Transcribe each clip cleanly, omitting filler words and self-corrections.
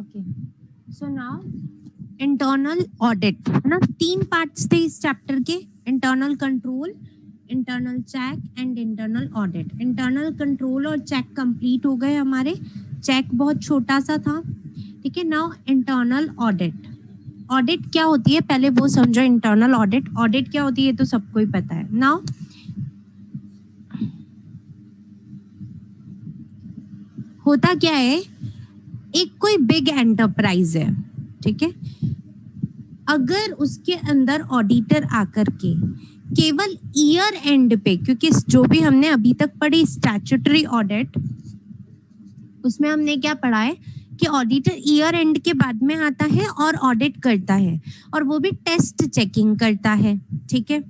Okay, so now internal audit है ना, 3 parts थे इस चैप्टर के, internal control, internal check and internal audit. Internal control और चेक कंप्लीट हो गए हमारे, चेक बहुत छोटा सा था, ठीक है। नाउ इंटरनल ऑडिट, ऑडिट क्या होती है पहले वो समझो। इंटरनल ऑडिट, ऑडिट क्या होती है तो सबको ही पता है। नाउ होता क्या है, एक कोई बिग एंटरप्राइज है, ठीक है, अगर उसके अंदर ऑडिटर आकर के केवल ईयर एंड पे, क्योंकि जो भी हमने अभी तक पढ़ी स्टैट्यूटरी ऑडिट, उसमें हमने क्या पढ़ा है कि ऑडिटर ईयर एंड के बाद में आता है और ऑडिट करता है, और वो भी टेस्ट चेकिंग करता है, ठीक है।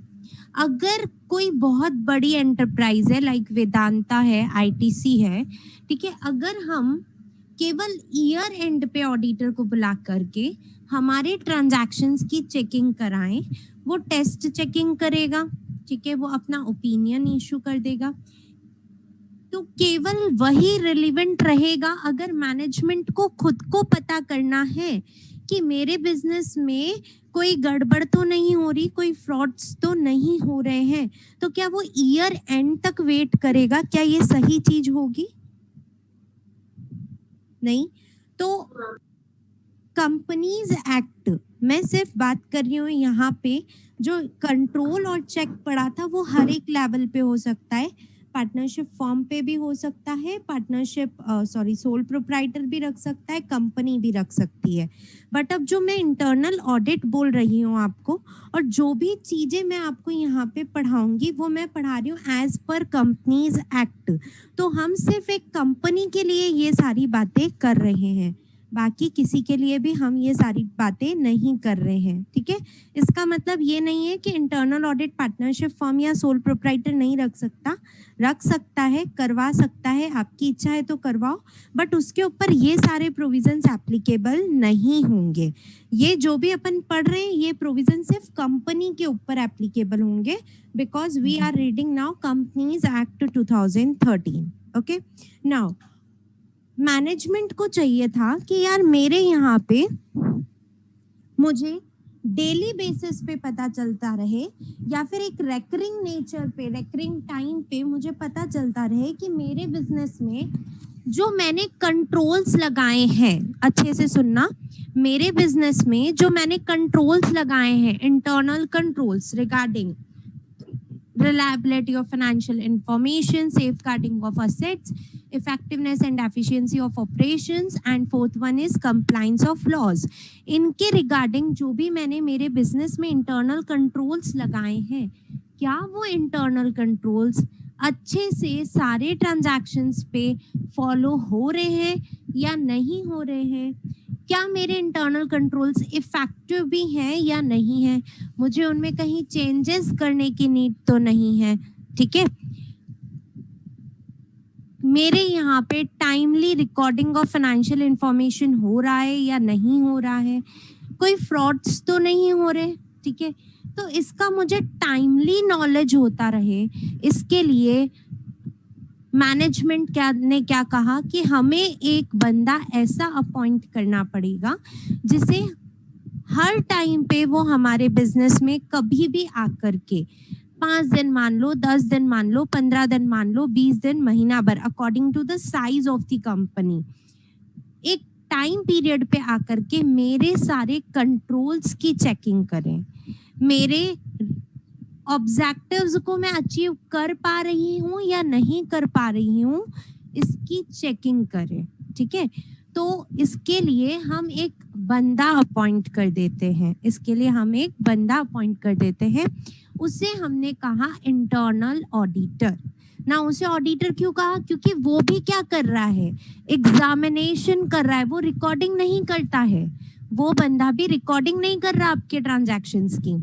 अगर कोई बहुत बड़ी एंटरप्राइज है लाइक वेदांता है, आईटीसी है, ठीक है, अगर हम केवल ईयर एंड पे ऑडिटर को बुला करके हमारे ट्रांजैक्शंस की चेकिंग कराएं, वो टेस्ट चेकिंग करेगा, ठीक है, वो अपना ओपिनियन इशू कर देगा, तो केवल वही रिलेवेंट रहेगा अगर मैनेजमेंट को खुद को पता करना है कि मेरे बिजनेस में कोई गड़बड़ तो नहीं हो रही, कोई फ्रॉड्स तो नहीं हो रहे हैं, तो क्या वो ईयर एंड तक वेट करेगा? क्या ये सही चीज होगी? नहीं। तो कंपनीज एक्ट, मैं सिर्फ बात कर रही हूँ यहाँ पे, जो कंट्रोल और चेक पड़ा था वो हर एक लेवल पे हो सकता है, पार्टनरशिप फॉर्म पे भी हो सकता है, पार्टनरशिप सोल प्रोप्राइटर भी रख सकता है, कंपनी भी रख सकती है। बट अब जो मैं इंटरनल ऑडिट बोल रही हूँ आपको, और जो भी चीजें मैं आपको यहाँ पे पढ़ाऊंगी वो मैं पढ़ा रही हूँ एज पर कंपनीज एक्ट। तो हम सिर्फ एक कंपनी के लिए ये सारी बातें कर रहे हैं, बाकी किसी के लिए भी हम ये सारी बातें नहीं कर रहे हैं, ठीक है। इसका मतलब ये नहीं है कि इंटरनल ऑडिट पार्टनरशिप फर्म या सोल प्रोप्राइटर नहीं रख सकता, रख सकता है, करवा सकता है, आपकी इच्छा है तो करवाओ, बट उसके ऊपर ये सारे प्रोविजंस एप्लीकेबल नहीं होंगे। ये जो भी अपन पढ़ रहे हैं ये प्रोविजन सिर्फ कंपनी के ऊपर एप्लीकेबल होंगे, because we are reading now companies act 2013। Okay, now management को चाहिए था कि यार मेरे यहाँ पे मुझे डेली बेसिस पे पता चलता रहे, या फिर एक रेकरिंग नेचर पे, रेकरिंग टाइम पे मुझे पता चलता रहे कि मेरे बिजनेस में जो मैंने कंट्रोल्स लगाए हैं, अच्छे से सुनना, मेरे बिजनेस में जो मैंने कंट्रोल्स लगाए हैं, internal controls regarding reliability of financial information, safeguarding of assets, effectiveness and efficiency of operations, and fourth one is compliance of laws. इनके रिगार्डिंग जो भी मैंने मेरे बिजनेस में इंटरनल कंट्रोल्स लगाए हैं, क्या वो इंटरनल कंट्रोल्स अच्छे से सारे ट्रांजैक्शंस पे फॉलो हो रहे हैं या नहीं हो रहे हैं? क्या मेरे इंटरनल कंट्रोल्स इफेक्टिव भी हैं या नहीं है? मुझे उनमें कहीं चेंजेस करने की नीड तो नहीं है, ठीक है। मेरे यहाँ पे timely recording of financial information हो रहा है या नहीं हो रहा है, कोई फ्रॉड्स तो नहीं हो रहे, ठीक है। तो इसका मुझे टाइमली नॉलेज होता रहे, इसके लिए मैनेजमेंट ने क्या कहा कि हमें एक बंदा ऐसा अपॉइंट करना पड़ेगा जिसे हर टाइम पे वो हमारे बिजनेस में कभी भी आकर के 5 दिन मान लो, 10 दिन मान लो, 15 दिन मान लो, 20 दिन, महीना भर, according to the size of the company, एक टाइम पीरियड पे आकर के मेरे सारे कंट्रोल्स की चेकिंग करें, मेरे ऑब्जेक्टिव्स को मैं अचीव कर पा रही हूँ या नहीं कर पा रही हूँ, इसकी चेकिंग करें, ठीक है। तो इसके लिए हम एक बंदा अपॉइंट कर देते हैं, इसके लिए हम एक बंदा अपॉइंट कर देते हैं, उसे हमने कहा इंटरनल ऑडिटर। ना उसे ऑडिटर क्यों कहा? क्योंकि वो भी क्या कर रहा है, एग्जामिनेशन कर रहा है, वो रिकॉर्डिंग नहीं करता है, वो बंदा भी रिकॉर्डिंग नहीं कर रहा आपके ट्रांजैक्शंस की।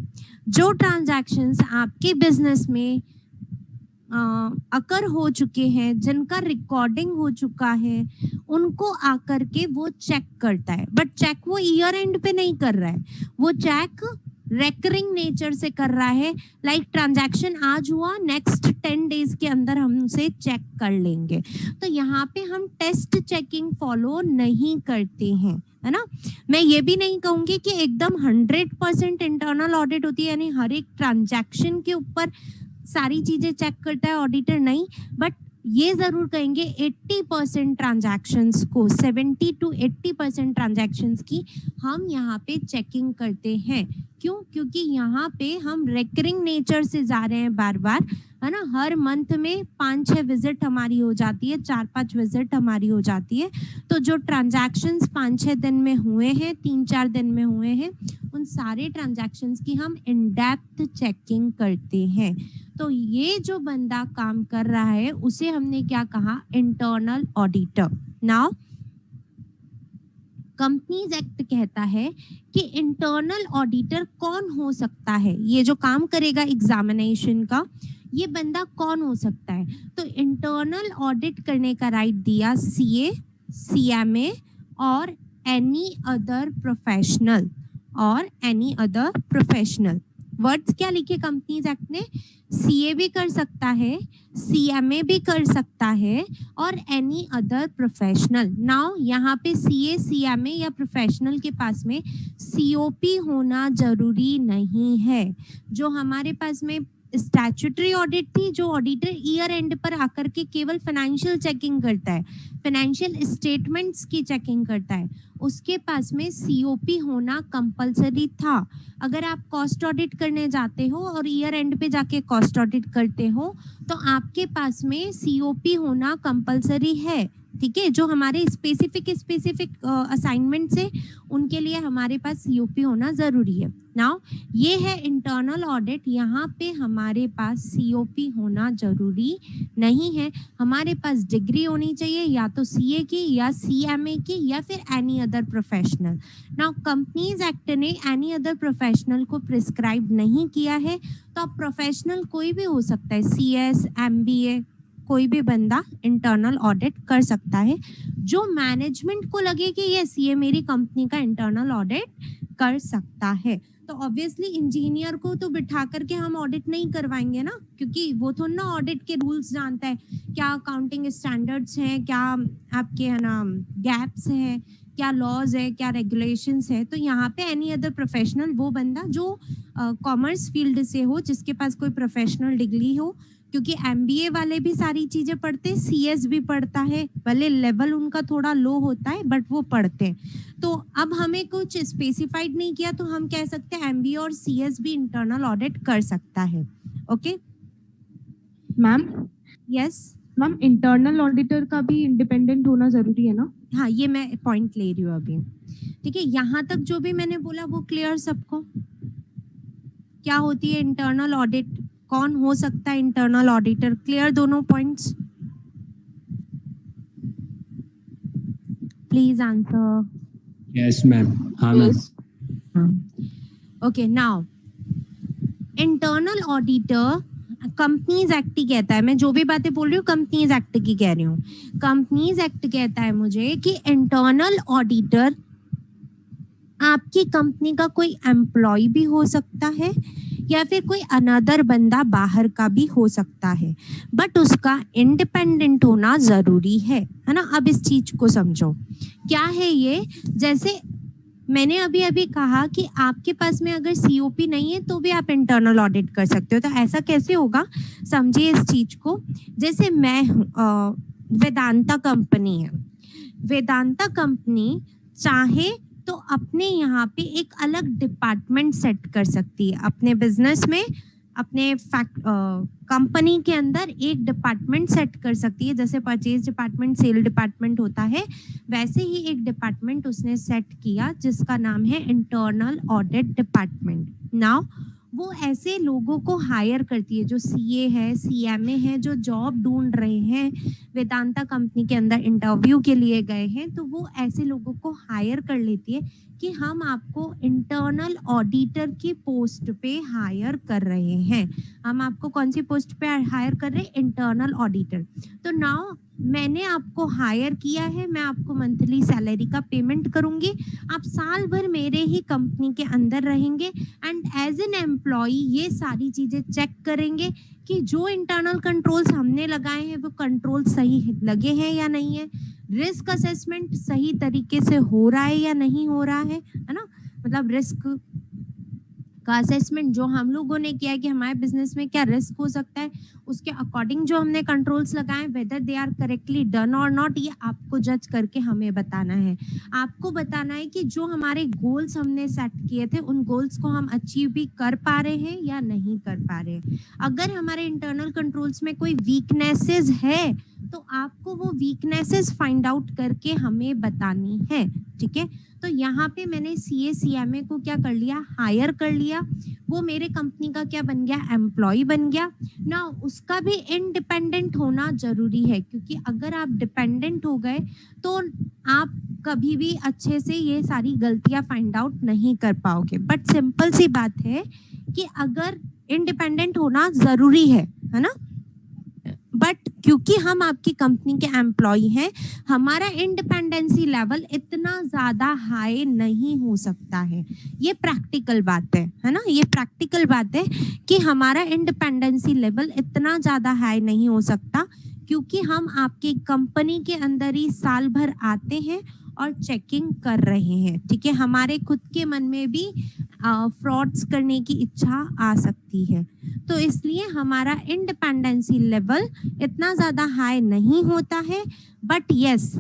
जो ट्रांजैक्शंस आपके बिजनेस में अकर हो चुके हैं, जिनका रिकॉर्डिंग हो चुका है, उनको आकर के वो चेक करता है, बट चेक वो ईयर एंड पे नहीं कर रहा है, वो चेक रेकरिंग नेचर से कर रहा है, लाइक ट्रांजैक्शन आज हुआ, नेक्स्ट 10 डेज के अंदर हम उसे चेक कर लेंगे। तो यहाँ पे हम टेस्ट चेकिंग फॉलो नहीं करते हैं, है ना। मैं ये भी नहीं कहूंगी कि एकदम 100% इंटरनल ऑडिट होती है, यानी हर एक ट्रांजैक्शन के ऊपर सारी चीजें चेक करता है ऑडिटर, नहीं, बट ये जरूर कहेंगे 80% ट्रांजैक्शंस को, 70 to 80% ट्रांजैक्शंस की हम यहाँ पे चेकिंग करते हैं। क्यों? क्योंकि यहाँ पे हम रेकरिंग नेचर से जा रहे हैं बार बार, है ना। हर मंथ में 5-6 विजिट हमारी हो जाती है, 4-5 विजिट हमारी हो जाती है। तो जो ट्रांजैक्शंस 5-6 दिन में हुए हैं, 3-4 दिन में हुए हैं, उन सारे ट्रांजैक्शंस की हम इन डेप्थ चेकिंग करते हैं। तो ये जो बंदा काम कर रहा है उसे हमने क्या कहा? Internal auditor. Now companies act कहता है कि इंटरनल ऑडिटर कौन हो सकता है, ये जो काम करेगा एग्जामिनेशन का, ये बंदा कौन हो सकता है। तो इंटरनल ऑडिट करने का राइट दिया सीए, सीएमए और एनी अदर प्रोफेशनल, और एनी अदर प्रोफेशनल। वर्ड्स क्या लिखे कंपनीज एक्ट ने? सीए भी कर सकता है, सीएमए भी कर सकता है, और एनी अदर प्रोफेशनल। नाउ यहाँ पे सीए, सीएमए या प्रोफेशनल के पास में सीओपी होना जरूरी नहीं है। जो हमारे पास में स्टैट्यूटरी ऑडिट थी, जो ऑडिटर ईयर एंड पर आकर के केवल फाइनेंशियल चेकिंग करता है, फाइनेंशियल स्टेटमेंट्स की चेकिंग करता है, उसके पास में सीओपी होना कंपलसरी था। अगर आप कॉस्ट ऑडिट करने जाते हो और ईयर एंड पे जाके कॉस्ट ऑडिट करते हो तो आपके पास में सीओपी होना कंपलसरी है, ठीक है। जो हमारे स्पेसिफिक असाइनमेंट्स है उनके लिए हमारे पास सीओपी होना जरूरी है। नाउ ये है इंटरनल ऑडिट, यहाँ पे हमारे पास सीओपी होना जरूरी नहीं है। हमारे पास डिग्री होनी चाहिए, या तो सीए की या सीएमए की या फिर any other professional. Now companies act ने एनी अदर प्रोफेशनल को प्रिस्क्राइब नहीं किया है, तो अब प्रोफेशनल कोई भी हो सकता है, सीएस, एमबीए, कोई भी बंदा इंटरनल ऑडिट कर सकता है। जो मैनेजमेंट को लगे कि यस ये मेरी कंपनी का इंटरनल ऑडिट कर सकता है। तो ऑब्वियसली इंजीनियर को तो बिठा करके हम ऑडिट नहीं करवाएंगे ना, क्योंकि वो तो ना ऑडिट के रूल्स जानता है, क्या अकाउंटिंग स्टैंडर्ड्स हैं, क्या आपके है ना गैप्स हैं, क्या लॉज है, क्या रेगुलेशंस है। तो यहाँ पे एनी अदर प्रोफेशनल वो बंदा जो कॉमर्स फील्ड से हो, जिसके पास कोई प्रोफेशनल डिग्री हो, क्योंकि एमबीए वाले भी सारी चीजें पढ़ते हैं, सीएस भी पढ़ता है, भले लेवल उनका थोड़ा लो होता है बट वो पढ़ते हैं। तो अब हमें कुछ स्पेसिफाइड नहीं किया तो हम कह सकते हैं एमबीए और सीएस भी इंटरनल ऑडिट कर सकता है। Okay ma'am? Yes ma'am, internal auditor का भी इंडिपेंडेंट होना जरूरी है ना? हाँ, ये मैं पॉइंट ले रही हूँ अभी, ठीक है। यहाँ तक जो भी मैंने बोला वो क्लियर सबको? क्या होती है इंटरनल ऑडिट, कौन हो सकता है इंटरनल ऑडिटर, क्लियर दोनों points? Please answer. Yes ma'am. हाँ ma'am. Okay, now internal auditor companies act ही कहता है, मैं जो भी बातें बोल रही हूँ कंपनीज एक्ट की कह रही हूँ। कंपनीज एक्ट कहता है मुझे कि इंटरनल ऑडिटर आपकी कंपनी का कोई एम्प्लॉय भी हो सकता है या फिर कोई अनदर बंदा बाहर का भी हो सकता है, बट उसका इंडिपेंडेंट होना जरूरी है ना। अब इस चीज को समझो, क्या है ये? जैसे मैंने अभी अभी कहा कि आपके पास में अगर सीओपी नहीं है तो भी आप इंटरनल ऑडिट कर सकते हो, तो ऐसा कैसे होगा? समझिए इस चीज को। जैसे मैं वेदांता कंपनी है, वेदांता कंपनी चाहे तो अपने यहाँ पे एक अलग डिपार्टमेंट सेट कर सकती है अपने बिजनेस में, अपने कंपनी के अंदर एक डिपार्टमेंट सेट कर सकती है। जैसे परचेज डिपार्टमेंट, सेल डिपार्टमेंट होता है, वैसे ही एक डिपार्टमेंट उसने सेट किया जिसका नाम है इंटरनल ऑडिट डिपार्टमेंट। नाउ वो ऐसे लोगों को हायर करती है जो सीए है, सीएमए है, जो जॉब ढूंढ रहे हैं, वेदांता कंपनी के अंदर इंटरव्यू के लिए गए हैं, तो वो ऐसे लोगों को हायर कर लेती है कि हम आपको इंटरनल ऑडिटर की पोस्ट पे हायर कर रहे हैं। हम आपको कौन सी पोस्ट पे हायर कर रहे हैं? Internal auditor. तो नाउ मैंने आपको हायर किया है, मैं आपको मंथली सैलरी का पेमेंट करूंगी, आप साल भर मेरे ही कंपनी के अंदर रहेंगे एंड एज एन एम्प्लॉय ये सारी चीजें चेक करेंगे कि जो इंटरनल कंट्रोल्स हमने लगाए हैं वो कंट्रोल सही लगे हैं या नहीं है। रिस्क असेसमेंट सही तरीके से हो रहा है या नहीं हो रहा है ना, मतलब रिस्क का असेसमेंट जो हम लोगों ने किया है कि हमारे बिजनेस में क्या रिस्क हो सकता है, उसके अकॉर्डिंग जो हमने कंट्रोल्स लगाए, whether they are correctly done और नॉट, ये आपको जज करके हमें बताना है। आपको बताना है कि जो हमारे गोल्स हमने सेट किए थे उन गोल्स को हम अचीव भी कर पा रहे हैं या नहीं कर पा रहे हैं। अगर हमारे इंटरनल कंट्रोल्स में कोई वीकनेसेस है तो आपको वो वीकनेसेस फाइंड आउट करके हमें बतानी है, ठीक है। तो यहाँ पे मैंने CA/CMA को क्या कर लिया, हायर कर लिया, वो मेरे कंपनी का क्या बन गया, एम्प्लॉय बन गया ना। उसका भी इंडिपेंडेंट होना जरूरी है, क्योंकि अगर आप डिपेंडेंट हो गए तो आप कभी भी अच्छे से ये सारी गलतियां फाइंड आउट नहीं कर पाओगे। बट सिंपल सी बात है कि अगर इंडिपेंडेंट होना जरूरी है ना, बट क्योंकि हम आपकी कंपनी के एम्प्लॉय हैं, हमारा इंडिपेंडेंसी लेवल इतना ज्यादा हाई नहीं हो सकता है। ये प्रैक्टिकल बात है ना, ये प्रैक्टिकल बात है कि हमारा इंडिपेंडेंसी लेवल इतना ज्यादा हाई नहीं हो सकता, क्योंकि हम आपकी कंपनी के अंदर ही साल भर आते हैं और चेकिंग कर रहे हैं, ठीक है। हमारे खुद के मन में भी फ्रॉड्स करने की इच्छा आ सकती है, तो इसलिए हमारा इंडिपेंडेंसी लेवल इतना ज्यादा हाई नहीं होता है। But yes,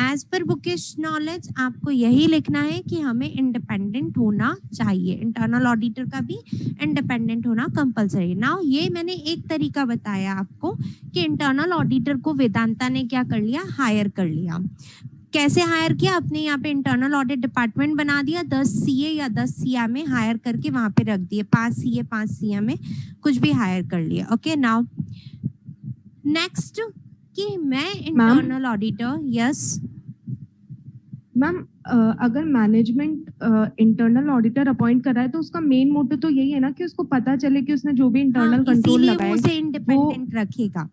as per bookish knowledge आपको यही लिखना है कि हमें इंडिपेंडेंट होना चाहिए, इंटरनल ऑडिटर का भी इंडिपेंडेंट होना कंपलसरी। नाउ ये मैंने एक तरीका बताया आपको कि इंटरनल ऑडिटर को वेदांता ने क्या कर लिया, हायर कर लिया। कैसे हायर किया, आपने यहाँ पे इंटरनल ऑडिट डिपार्टमेंट बना दिया, 10 CA या 10 CMA हायर करके वहां पे रख दिए, 5 CA 5 CMA कुछ भी हायर कर लिया। ओके, नाउ नेक्स्ट कि मैं इंटरनल ऑडिटर, यस मैम, अगर मैनेजमेंट इंटरनल ऑडिटर अपॉइंट कर रहा है तो उसका मेन मोटिव तो यही है ना कि उसको पता चले कि उसने जो भी इंटरनल कंट्रोल लगाए उसे इंडिपेंडेंट रखेगा।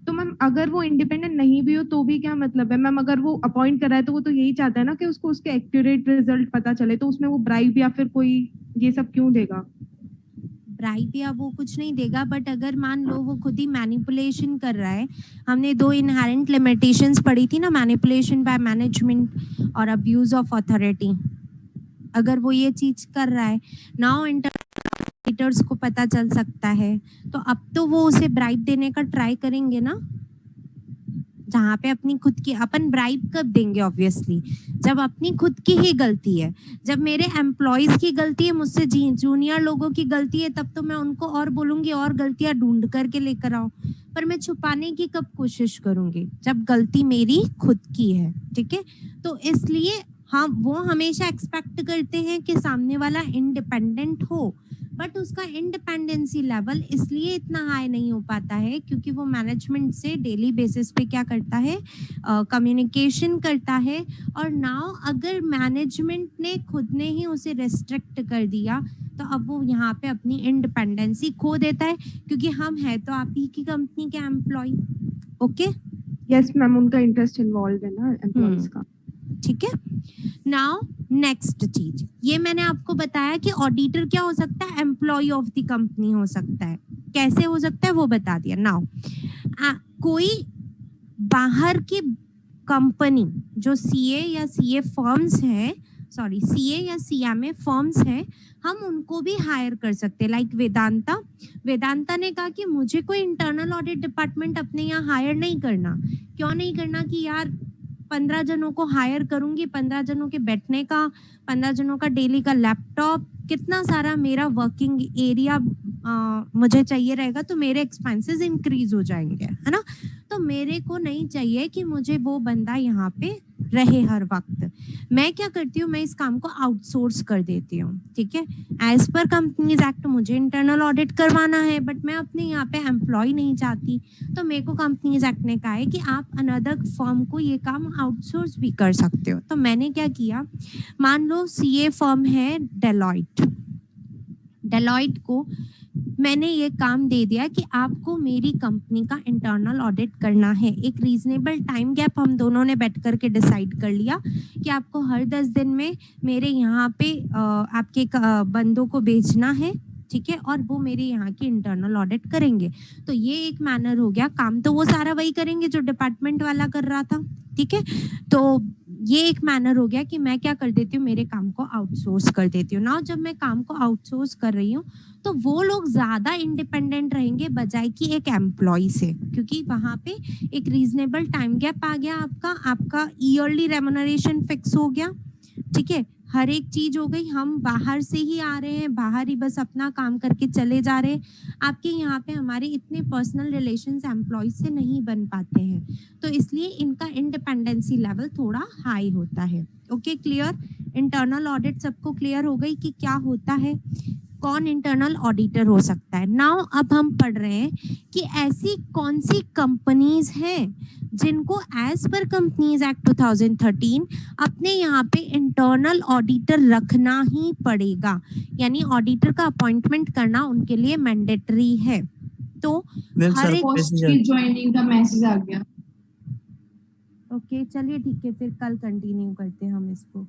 तो मैम अगर वो इंडिपेंडेंट नहीं भी हो तो भी क्या मतलब है मैम, अगर वो अपॉइंट कर रहा है तो वो तो यही चाहता है ना कि उसको उसके एक्यूरेट रिजल्ट पता चले, तो उसमें वो ब्राइब या फिर कोई ये सब क्यों देगा? ब्राइब या वो कुछ नहीं देगा, बट अगर मान लो वो खुद ही मैनिपुलेशन कर रहा है, हमने 2 इनहेरेंट लिमिटेशंस पढ़ी थी ना, मैनिपुलेशन बाय मैनेजमेंट और अब्यूज ऑफ अथॉरिटी। अगर वो ये चीज कर रहा है, नाउ इंटरप्रेटर्स को पता चल सकता है, तो अब तो वो उसे ब्राइब देने का ट्राई करेंगे ना, जहाँ पे अपनी खुद की, अपन ब्राइब कब देंगे, ऑब्वियसली जब अपनी खुद की ही गलती है। जब मेरे एम्प्लॉयज की गलती है, मुझसे जूनियर लोगों की गलती है, तब तो मैं उनको और बोलूंगी और गलतियां ढूंढ करके लेकर आओ, पर मैं छुपाने की कब कोशिश करूंगी जब गलती मेरी खुद की है, ठीक है। तो इसलिए वो हमेशा एक्सपेक्ट करते हैं कि सामने वाला इंडिपेंडेंट हो, बट उसका इंडिपेंडेंसी लेवल इसलिए इतना हाई नहीं हो पाता है क्योंकि वो मैनेजमेंट से डेली बेसिस पे क्या करता है, कम्युनिकेशन करता है। और नाउ अगर मैनेजमेंट ने खुद ने ही उसे रेस्ट्रिक्ट कर दिया तो अब वो यहाँ पे अपनी इंडिपेंडेंसी खो देता है, क्योंकि हम है तो आप ही की कंपनी के एम्प्लॉय। ओके, यस मैम, उनका इंटरेस्ट इन्वॉल्व है ना एम्प्लॉयज का, ठीक है। नाउ नेक्स्ट चीज, ये मैंने आपको बताया कि ऑडिटर क्या हो सकता है, एम्प्लॉय ऑफ द कंपनी हो सकता है। कैसे हो सकता है वो बता दिया। नाउ कोई बाहर की कंपनी जो CA या CA फर्म्स है, सॉरी CA या CMA फर्म्स है, हम उनको भी हायर कर सकते हैं। लाइक वेदांता ने कहा कि मुझे कोई इंटरनल ऑडिट डिपार्टमेंट अपने यहाँ हायर नहीं करना। क्यों नहीं करना कि यार 15 जनों को हायर करूंगी, 15 जनों के बैठने का, 15 जनों का डेली का लैपटॉप, कितना सारा मेरा वर्किंग एरिया मुझे चाहिए रहेगा, तो मेरे एक्सपेंसेस इंक्रीज हो जाएंगे, है ना। तो मेरे को नहीं चाहिए कि मुझे वो बंदा यहाँ पे रहे हर वक्त। मैं क्या करती हूँ, मैं इस काम को आउटसोर्स कर देती हूँ, ठीक है। एज पर कंपनीज एक्ट मुझे इंटरनल ऑडिट करवाना है, बट मैं अपने यहाँ पे एम्प्लॉय नहीं चाहती, तो मेरे को कंपनीज एक्ट ने कहा है कि आप अनदर फर्म को ये काम आउटसोर्स भी कर सकते हो। तो मैंने क्या किया, मान लो CA फर्म है डेलॉइट को मैंने ये काम दे दिया कि आपको मेरी कंपनी का इंटरनल ऑडिट करना है। एक रीजनेबल टाइम गैप हम दोनों ने बैठ करके डिसाइड कर लिया कि आपको हर 10 दिन में मेरे यहाँ पे आपके बंदों को भेजना है, ठीक है, और वो मेरे यहाँ की इंटरनल ऑडिट करेंगे। तो ये एक मैनर हो गया, काम तो वो सारा वही करेंगे जो डिपार्टमेंट वाला कर रहा था, ठीक है। तो ये एक मैनर हो गया कि मैं क्या कर देती हूँ, मेरे काम को आउटसोर्स कर देती हूँ ना। जब मैं काम को आउटसोर्स कर रही हूँ तो वो लोग ज्यादा इंडिपेंडेंट रहेंगे बजाय कि एक एम्प्लॉय से, क्योंकि वहां पे एक रीजनेबल टाइम गैप आ गया, आपका ईयरली रेम्युनरेशन फिक्स हो गया, ठीक है, हर एक चीज हो गई। हम बाहर से ही आ रहे हैं, बाहर ही बस अपना काम करके चले जा रहे हैं। आपके यहाँ पे हमारे इतने पर्सनल रिलेशंस एम्प्लॉयज से नहीं बन पाते हैं, तो इसलिए इनका इंडिपेंडेंसी लेवल थोड़ा हाई होता है। Okay, clear? इंटरनल ऑडिट सबको क्लियर हो गई कि क्या होता है, कौन इंटरनल ऑडिटर हो सकता है। नाउ अब हम पढ़ रहे हैं कि ऐसी कौन सी कंपनीज हैं जिनको एज पर कंपनीज एक्ट 2013 अपने यहाँ पे इंटरनल ऑडिटर रखना ही पड़ेगा, यानी ऑडिटर का अपॉइंटमेंट करना उनके लिए मैंडेटरी है। तो मैम हर सर एक पोस्ट की ज्वाइनिंग का मैसेज आ गया। ओके, चलिए ठीक है, फिर कल कंटिन्यू करते हैं हम इसको।